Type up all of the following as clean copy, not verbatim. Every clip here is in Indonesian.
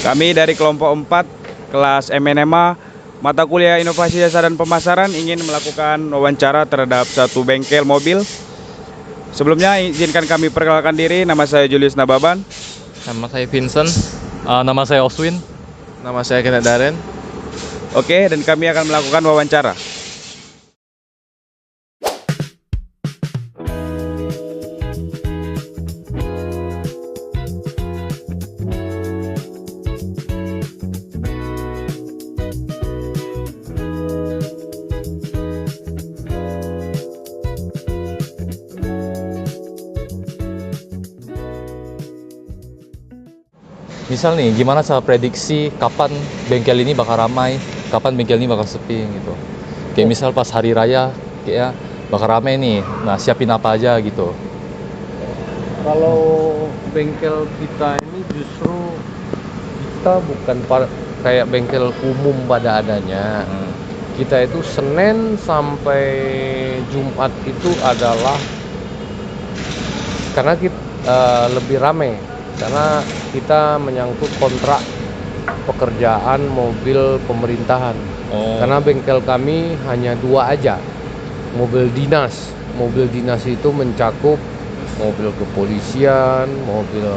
Kami dari kelompok 4 kelas MNMA mata kuliah Inovasi Jasa dan Pemasaran ingin melakukan wawancara terhadap satu bengkel mobil. Sebelumnya izinkan kami perkenalkan diri, nama saya Julius Nababan. Nama saya Vincent. Nama saya Oswin. Nama saya Kenneth Daren. Oke, dan kami akan melakukan wawancara. Misal nih, gimana cara prediksi kapan bengkel ini bakal ramai, kapan bengkel ini bakal sepi gitu. Kayak misal pas hari raya, kayak bakal ramai nih. Nah, siapin apa aja gitu. Kalau bengkel kita ini justru kita bukan kayak bengkel umum pada adanya. Kita itu Senin sampai Jumat itu adalah karena kita lebih ramai karena kita menyangkut kontrak pekerjaan mobil pemerintahan. Karena bengkel kami hanya 2 aja, mobil dinas. Mobil dinas itu mencakup mobil kepolisian, mobil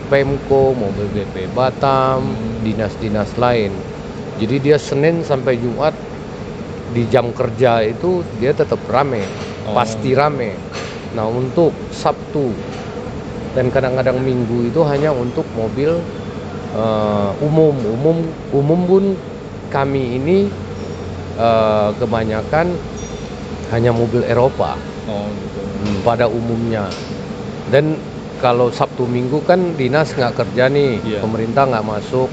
Pemko, mobil BP Batam, dinas-dinas lain. Jadi dia Senin sampai Jumat di jam kerja itu dia tetap rame, pasti rame. Nah, untuk Sabtu dan kadang-kadang Minggu itu hanya untuk mobil umum pun kami ini kebanyakan hanya mobil Eropa pada umumnya. Dan kalau Sabtu Minggu kan dinas nggak kerja nih, pemerintah nggak masuk,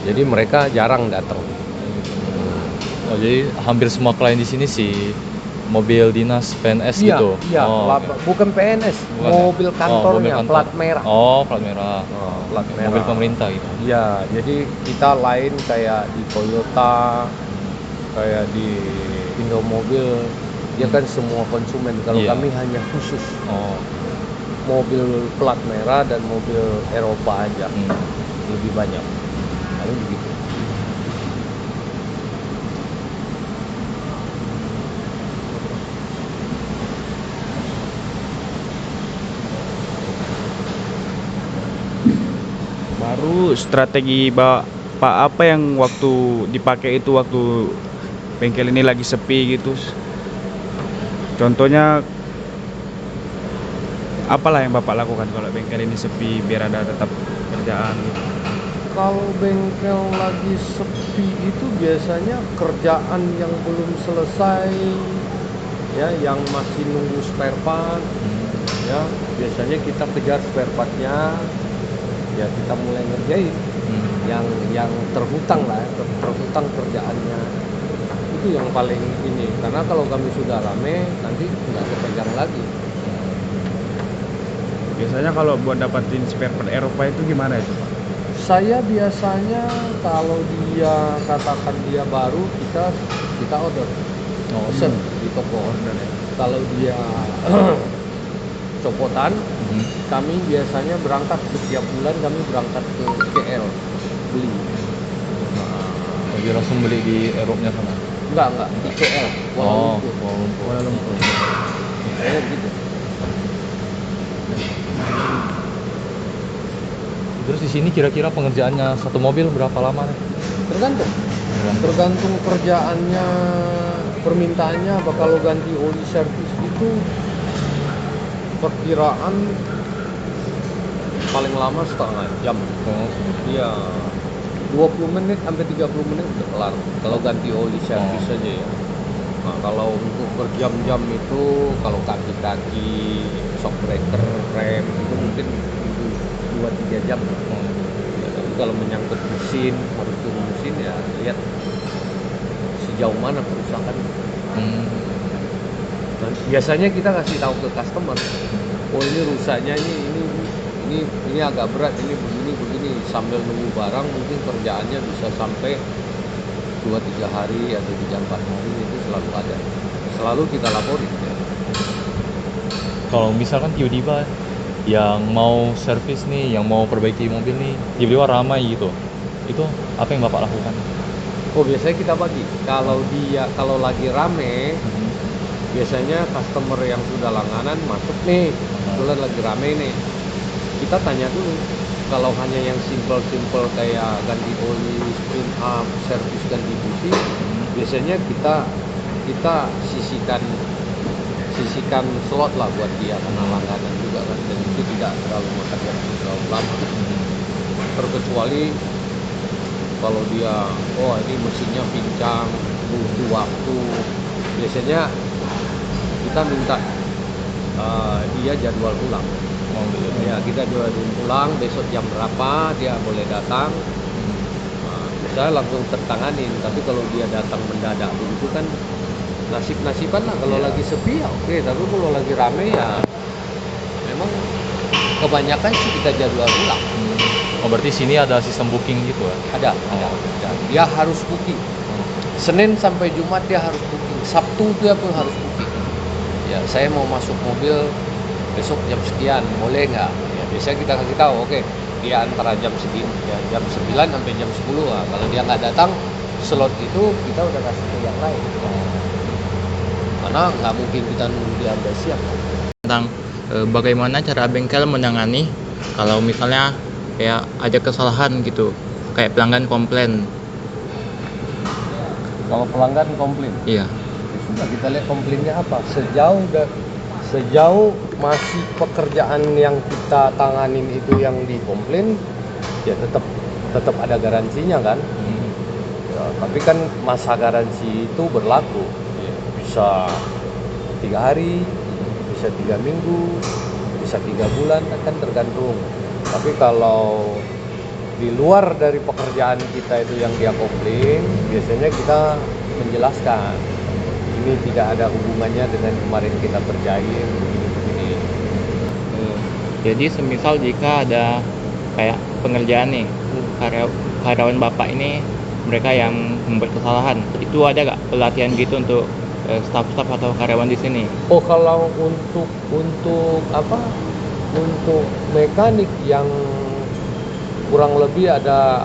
jadi mereka jarang datang. Oh, jadi hampir semua klien di sini sih mobil dinas PNS gitu. Iya, bukan PNS, Bukan, mobil kantornya, mobil kantor. plat merah. Plat merah. Plat merah. Mobil pemerintah gitu. Iya, jadi kita lain kayak di Toyota, kayak di Indomobil, dia kan semua konsumen. Kalau kami hanya khusus mobil plat merah dan mobil Eropa aja, lebih banyak. Paling begitu. Baru strategi Pak apa yang waktu dipakai itu waktu bengkel ini lagi sepi gitu. Contohnya apalah yang Bapak lakukan kalau bengkel ini sepi biar ada tetap kerjaan gitu. Kalau bengkel lagi sepi itu biasanya kerjaan yang belum selesai, ya, yang masih nunggu spare part, ya, biasanya kita kejar spare partnya, ya kita mulai ngerjain. Yang terhutang lah, terhutang kerjaannya, itu yang paling ini. Karena kalau kami sudah rame, nanti nggak kepegang lagi. Biasanya kalau buat dapatin spare part Eropa itu gimana itu, Pak? Saya biasanya kalau dia katakan dia baru, kita order, pesen di toko order ya. Kalau dia copotan, kami biasanya berangkat setiap bulan, kami berangkat ke KL beli. Jadi langsung beli di Eropnya sana. Enggak di KL, Kuala Lumpur. Kayak gitu. Terus di sini kira-kira pengerjaannya satu mobil berapa lama nih? Tergantung kerjaannya, permintaannya. Kalau ganti oli servis itu perkiraan paling lama setengah jam. Iya, 20 menit sampai 30 menit udah kelar kalau ganti oli servis aja ya. Nah, kalau untuk berjam-jam itu, kalau kaki-kaki, shock breaker, rem itu mungkin 2-3 jam. Ya, tapi kalau menyangkut mesin, harus turun mesin, ya lihat sejauh mana kerusakan. Nah, biasanya kita kasih tahu ke customer, oh ini rusaknya ini agak berat, ini begini, sambil nunggu barang mungkin kerjaannya bisa sampai 2-3 hari atau 3-4 hari, itu selalu ada, selalu kita laporin ya. Kalau misalkan tiba-tiba yang mau servis nih, yang mau perbaiki mobil nih, tiba-tiba ramai gitu, Itu apa yang Bapak lakukan? Oh, biasanya kita bagi. Kalau lagi rame, biasanya customer yang sudah langganan masuk nih, kebetulan lagi rame nih. Kita tanya dulu. Kalau hanya yang simple kayak ganti oli, spring up, servis ganti busi, biasanya kita sisihkan slot lah buat dia karena langganan juga kan, dan itu tidak terlalu makan waktu terlalu lama. Terkecuali kalau dia, oh ini mesinnya pincang, butuh waktu, biasanya kita minta dia jadwal ulang. Ya, kita jadwal ulang besok jam berapa dia boleh datang. Saya langsung tertanganin. Tapi kalau dia datang mendadak begitu kan nasib-nasiban lah. Kalau lagi sepi ya oke, tapi kalau lagi rame ya memang kebanyakan sih kita jadwal ulang. Oh, berarti sini ada sistem booking gitu ya? Ada. Dia harus booking. Senin sampai Jumat dia harus booking. Sabtu dia pun harus booking. Ya, saya mau masuk mobil besok jam sekian, boleh nggak? Ya, biasanya kita kasih tahu, oke, dia antara jam segini, ya, jam 9 sampai jam 10. Nah, kalau dia nggak datang, slot itu kita udah kasih ke yang lain. Karena nggak mungkin kita nunggu dia udah siap. Tentang bagaimana cara bengkel menangani kalau misalnya kayak ada kesalahan gitu, kayak pelanggan komplain. Kalau pelanggan komplain, Iya. ya sudah kita lihat komplainnya apa. Sejauh masih pekerjaan yang kita tanganin itu yang dikomplain, ya tetap ada garansinya kan. Ya, tapi kan masa garansi itu berlaku, ya, bisa 3 hari, bisa 3 minggu, bisa 3 bulan, kan tergantung. Tapi kalau di luar dari pekerjaan kita itu yang dia komplain, biasanya kita menjelaskan ini tidak ada hubungannya dengan kemarin kita kerjain begini. Jadi semisal jika ada kayak pengerjaan nih, karyawan Bapak ini mereka yang membuat kesalahan, itu ada nggak pelatihan gitu untuk staf-staf atau karyawan di sini? Oh, kalau untuk apa? Untuk mekanik yang kurang lebih ada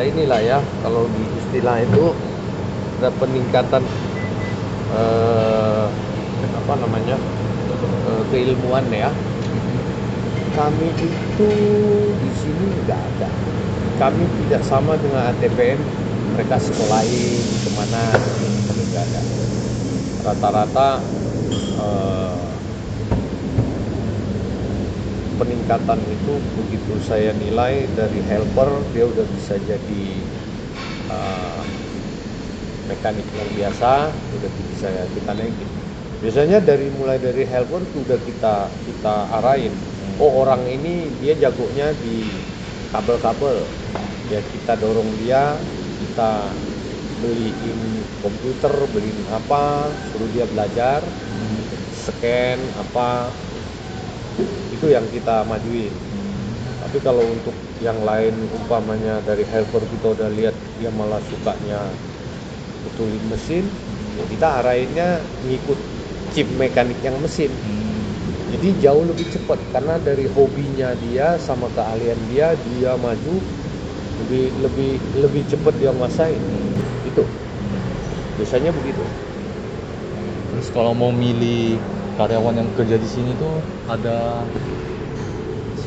inilah ya, kalau di istilah itu ada peningkatan apa namanya, keilmuan ya. Kami itu di sini nggak ada. Kami tidak sama dengan ATPN, mereka sekolahin kemana, kami nggak ada. Rata-rata peningkatan itu begitu saya nilai dari helper dia udah bisa jadi mekanik yang biasa, udah bisa kita naikin. Biasanya mulai dari helper itu udah kita arahin. Oh, orang ini dia jagonya di kabel-kabel, ya kita dorong dia, kita beliin komputer, beliin apa, suruh dia belajar, scan apa, itu yang kita majuin. Tapi kalau untuk yang lain, umpamanya dari helper kita udah lihat dia malah sukanya betulin mesin, ya kita arahinnya ngikut chip mekanik yang mesin. Jadi jauh lebih cepat karena dari hobinya dia sama keahlian dia maju lebih cepat dia nguasain. Itu biasanya begitu. Terus kalau mau milih karyawan yang kerja di sini tuh ada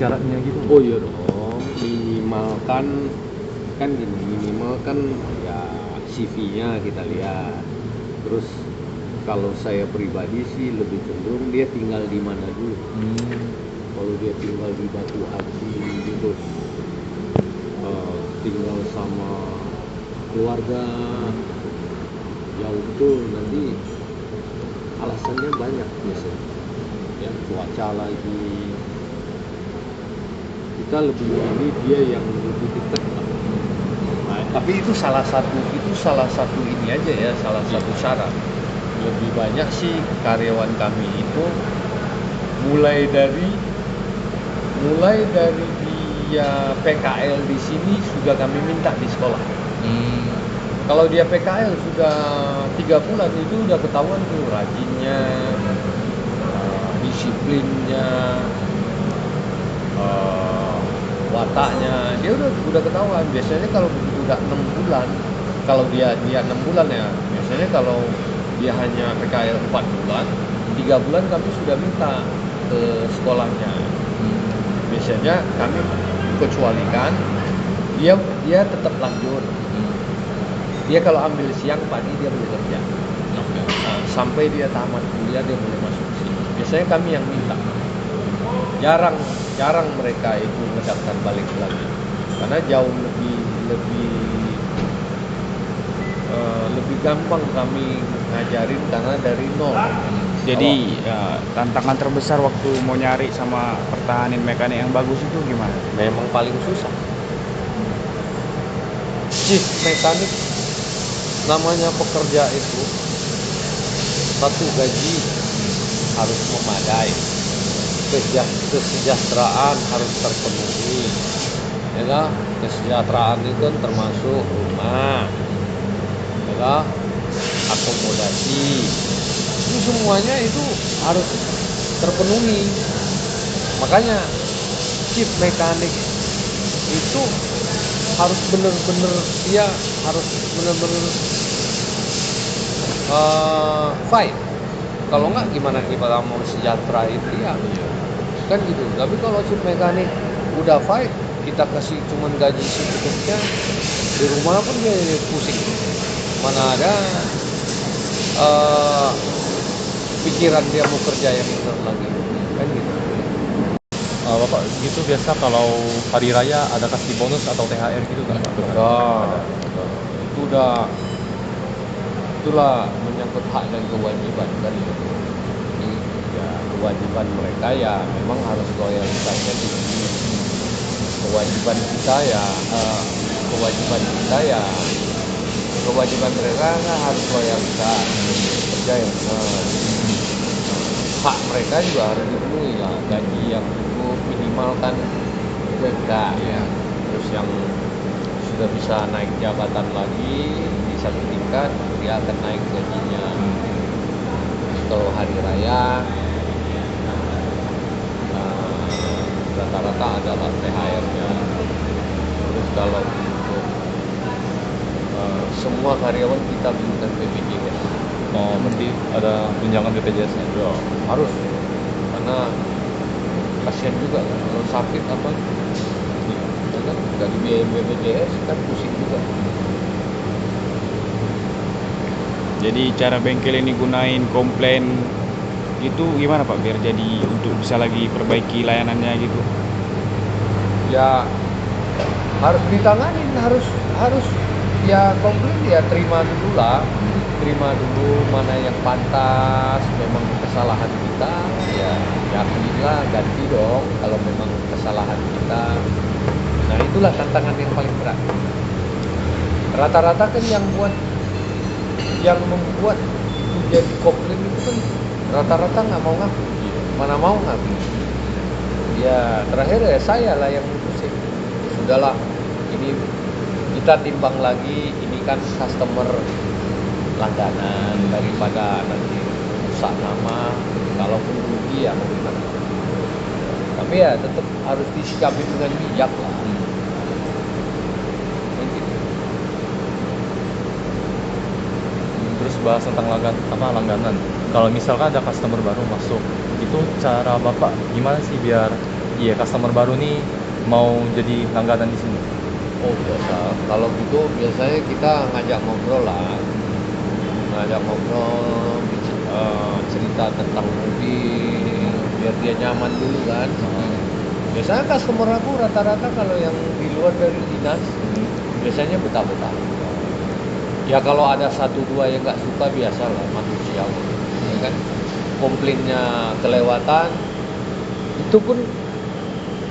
syaratnya gitu? Oh iya dong, minimal kan ya CV-nya kita lihat. Terus kalau saya pribadi sih lebih cenderung dia tinggal di mana dulu. Kalau dia tinggal di Batu Haji terus tinggal sama keluarga jauh tuh, nanti alasannya banyak biasanya. Ya, cuaca lagi. Kita lebih milih dia yang lebih dekat. Nah, tapi itu salah satu ini aja ya, salah satu syarat. Lebih banyak sih karyawan kami itu mulai dari dia PKL di sini sudah kami minta di sekolah. Kalau dia PKL sudah 3 bulan itu udah ketahuan tuh rajinnya, disiplinnya, wataknya, dia udah ketahuan. Biasanya kalau begitu udah 6 bulan, kalau dia 6 bulan ya, biasanya kalau dia hanya PKL 4 bulan, 3 bulan kami sudah minta ke sekolahnya. Biasanya kami kecualikan, dia tetap lanjut. Dia kalau ambil siang pagi dia boleh kerja. Nah, sampai dia tamat kuliah dia boleh masuk sini. Biasanya kami yang minta. Jarang mereka itu mendaftar balik lagi. Karena jauh lebih gampang kami ngajarin karena dari nol. Jadi tantangan terbesar waktu mau nyari sama pertahanin mekanik yang bagus itu gimana? Memang paling susah. Chief mekanik namanya pekerja itu satu gaji harus memadai, kesejahteraan harus terpenuhi, ya, kesejahteraan itu kan termasuk rumah, ya, akomodasi, itu semuanya itu harus terpenuhi. Makanya chief mekanik itu harus benar-benar, dia harus benar-benar fight. Kalau enggak gimana kita mau sejahtera itu ya, kan gitu. Tapi kalau chief mekanik udah fight, kita kasih cuman gaji secukupnya, di rumah pun dia pusing. Mana ada pikiran dia mau kerja yang benar lagi, kan gitu. Bapak gitu biasa kalau hari raya ada kasih bonus atau THR gitu kan Pak? Itulah menyangkut hak dan kewajiban kan. Jadi ya kewajiban mereka ya memang harus loyalitasnya tinggi. Kewajiban mereka kan harus loyalitas, kerja yang benar. Hak mereka juga harus dipenuhi lah, gaji yang cukup minimal kan UMK ya. Terus yang sudah bisa naik jabatan lagi di satu tingkat, dia akan naik gajinya. Kalau hari raya rata-rata adalah THR-nya. Terus kalau untuk semua karyawan kita berikan BPJS. Oh, berarti ada tunjangan BPJS-nya? Ya, harus. Karena kasihan juga kan kalau sakit apa, ya kan dari biaya BPJS kan pusing juga. Jadi cara bengkel ini gunain komplain itu gimana Pak biar jadi untuk bisa lagi perbaiki layanannya gitu? Ya harus ditanganin, harus ya komplain ya terima dulu mana yang pantas. Memang kesalahan kita ya yakinlah ganti dong kalau memang kesalahan kita. Nah itulah tantangan yang paling berat. Rata-rata kan yang membuat itu jadi komplain itu kan rata-rata nggak mau ngaku. Mana mau ngaku? Ya terakhir ya saya lah yang mutusin. Sudahlah, ini kita timbang lagi, ini kan customer langganan, daripada nanti rusak nama, kalaupun rugi ya mau gimana. Tapi ya tetap harus disikapi dengan bijak lah. Terus bahas tentang langganan. Kalau misalkan ada customer baru masuk, itu cara Bapak gimana sih biar customer baru nih mau jadi langganan di sini? Oh biasa, kalau gitu biasanya kita ngajak ngobrol, cerita tentang mobil, biar dia nyaman dulu kan. Biasanya customer aku rata-rata kalau yang di luar dari dinas, biasanya betah-betah. Ya kalau ada 1-2 yang nggak suka biasalah, manusiawi, ya kan. Komplainnya kelewatan, itu pun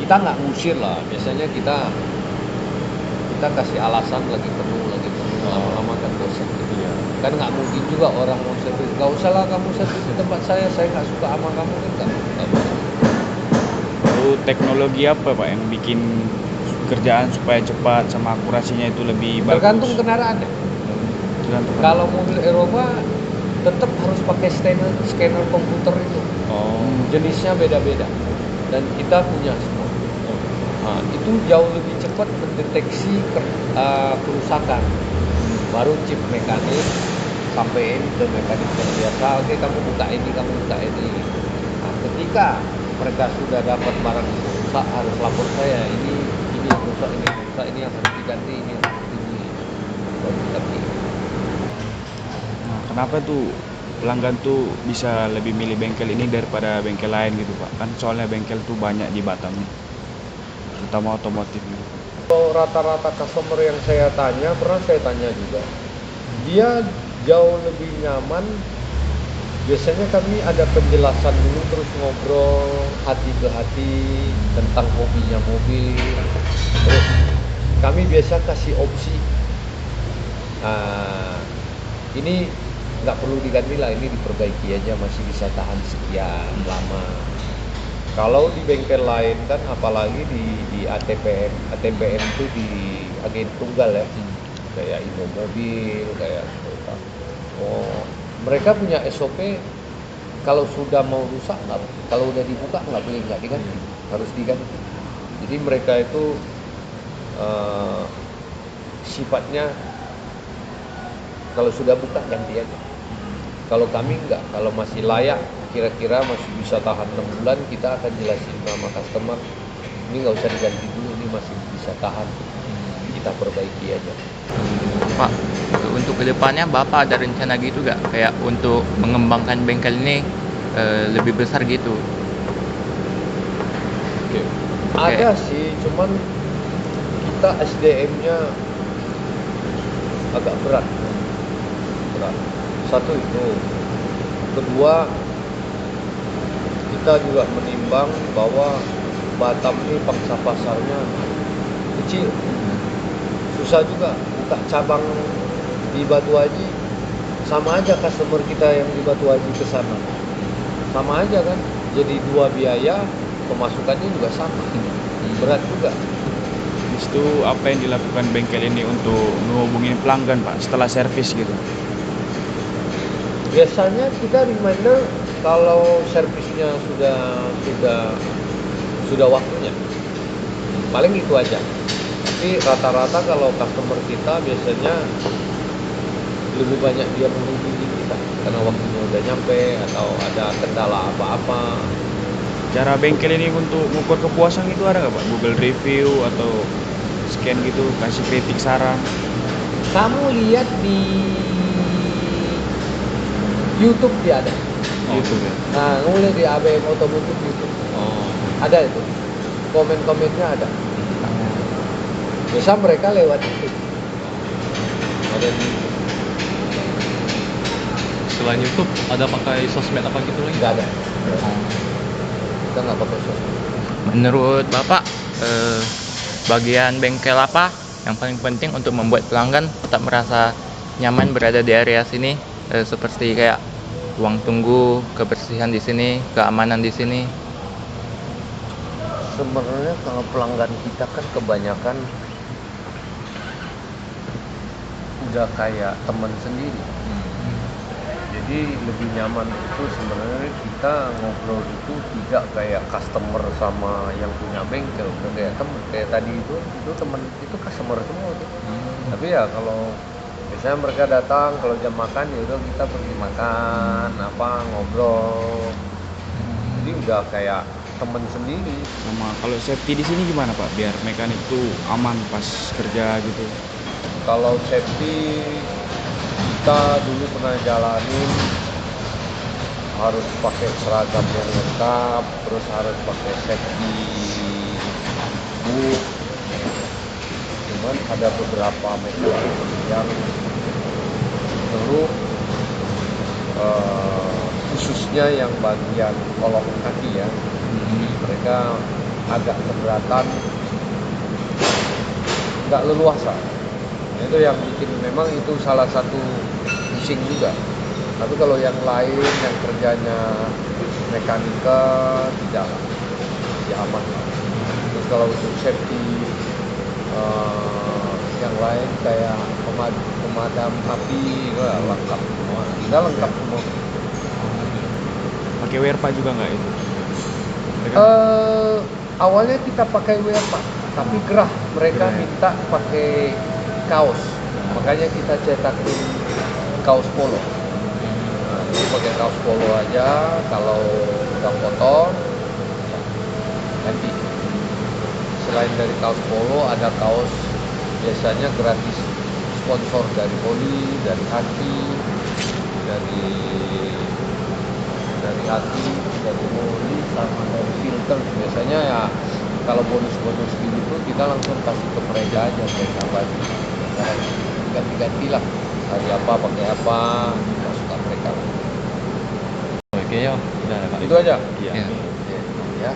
kita nggak ngusir lah. Biasanya kita kasih alasan lagi penuh, lama-lama kan bosan gitu ya. Kan nggak mungkin juga orang mau servis, nggak usah lah kamu servis di tempat saya nggak suka sama kamu kan nggak bisa. Lalu teknologi apa Pak yang bikin kerjaan supaya cepat sama akurasinya itu lebih bagus? Tergantung kendaraannya. Kalau mobil Eropa tetap harus pakai scanner komputer itu. Oh, Jenisnya beda-beda dan kita punya semua. Nah, itu jauh lebih cepat mendeteksi kerusakan. Baru chip mekanik sampai ke mekanik yang biasa. Oke, kamu buka ini, kamu buka ini. Nah, ketika mereka sudah dapat barang itu rusak, harus lapor saya. Ini yang rusak, ini yang rusak, ini yang harus diganti, ini yang harus ini. Baru kita pilih. Nah, kenapa tuh pelanggan tuh bisa lebih milih bengkel ini daripada bengkel lain gitu Pak? Kan soalnya bengkel tuh banyak di Batam nih, terutama otomotif gitu. Kalau rata-rata customer yang saya tanya, pernah saya tanya juga, dia jauh lebih nyaman. Biasanya kami ada penjelasan dulu, terus ngobrol hati ke hati tentang hobinya mobil. Terus kami biasa kasih opsi, ini nggak perlu diganti lah, ini diperbaiki aja, masih bisa tahan sekian lama. Kalau di bengkel lain kan, apalagi di ATPM itu di agen tunggal ya, kayak Indomobil, kayak Toyota. Mereka punya SOP, kalau sudah mau rusak nggak, kalau udah dibuka nggak boleh nggak diganti, harus diganti. Jadi mereka itu sifatnya kalau sudah buka ganti aja. Kalau kami enggak, kalau masih layak, kira-kira masih bisa tahan 6 bulan, kita akan jelasin sama customer, ini nggak usah diganti dulu, ini masih bisa tahan, kita perbaiki aja. Pak, untuk kedepannya Bapak ada rencana gitu gak? Kayak untuk mengembangkan bengkel ini lebih besar gitu? Ada sih, cuman kita SDM-nya agak berat. Satu itu. Kedua, kita juga menimbang bahwa Batam ini pangsa pasarnya kecil. Susah juga buka cabang di Batu Haji. Sama aja customer kita yang di Batu Haji ke sana. Sama aja kan. Jadi dua biaya, pemasukannya juga sama. Berat juga. Itu apa yang dilakukan bengkel ini untuk menghubungi pelanggan Pak setelah servis gitu? Biasanya kita reminder kalau servisnya sudah waktunya. Paling itu aja. Tapi rata-rata kalau customer kita biasanya lebih banyak dia menghubungi kita karena waktunya udah nyampe atau ada kendala apa-apa. Cara bengkel ini untuk mengukur kepuasan itu ada nggak Pak? Google review atau scan gitu, kasih kritik saran? Kamu lihat di YouTube dia ada. YouTube ya? Nah, kamu lihat di ABM Otomotif YouTube. Ada itu. Komen-komennya ada. Biasa mereka lewat itu. Ada di Selain YouTube, ada pakai sosmed apa gitu lagi? nggak ada. Kita nggak pakai sosmed. Menurut Bapak, bagian bengkel apa yang paling penting untuk membuat pelanggan tetap merasa nyaman berada di area sini, seperti kayak ruang tunggu, kebersihan di sini, keamanan di sini? Sebenarnya kalau pelanggan kita kan kebanyakan udah kayak teman sendiri. Jadi lebih nyaman itu sebenarnya kita ngobrol itu tidak kayak customer sama yang punya bengkel, udah kayak teman. Kayak tadi itu teman, itu customer semua tuh. Tapi ya kalau biasanya mereka datang kalau jam makan, ya udah kita pergi makan, ngobrol. Jadi udah kayak teman sendiri. Sama kalau safety di sini gimana Pak? Biar mekanik tuh aman pas kerja gitu. Kalau safety, kita dulu pernah jalanin harus pakai seragam yang lengkap, terus harus pakai safety boot. Cuman ada beberapa mekanik yang perlu khususnya yang bagian kolong kaki ya, mereka agak keberatan, nggak leluasa. Itu yang bikin, memang itu salah satu pusing juga. Tapi kalau yang lain yang kerjanya mekanika tidak, ya aman lah. Terus kalau untuk safety yang lain kayak pemadam api, lengkap semua. Kita lengkap semua. Pakai WRPA juga nggak itu? Awalnya kita pakai WRPA. tapi gerah. Mereka minta pakai kaos, makanya kita cetakin kaos polo. Nah, jadi pakai kaos polo aja, kalau udah kotor ganti. Selain dari kaos polo, ada kaos biasanya gratis sponsor dari Oli, dari Haki, dari Haki, dari Oli, sama dari Filter. Biasanya ya kalau bonus-bonus gitu kita langsung kasih ke mereka aja, mereka bagi. Nah, ganti-ganti lah, hari apa pakai apa, suka mereka lah. Oke ya, udah ada Pak. Itu aja. Iya. Ya. Oke, ya.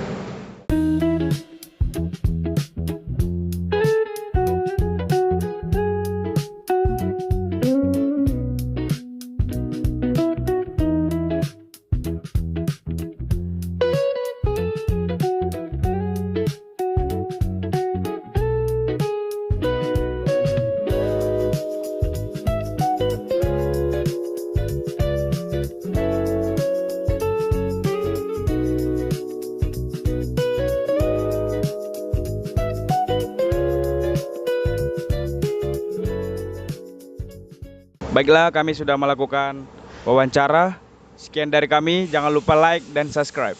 Baiklah, kami sudah melakukan wawancara. Sekian dari kami, jangan lupa like dan subscribe.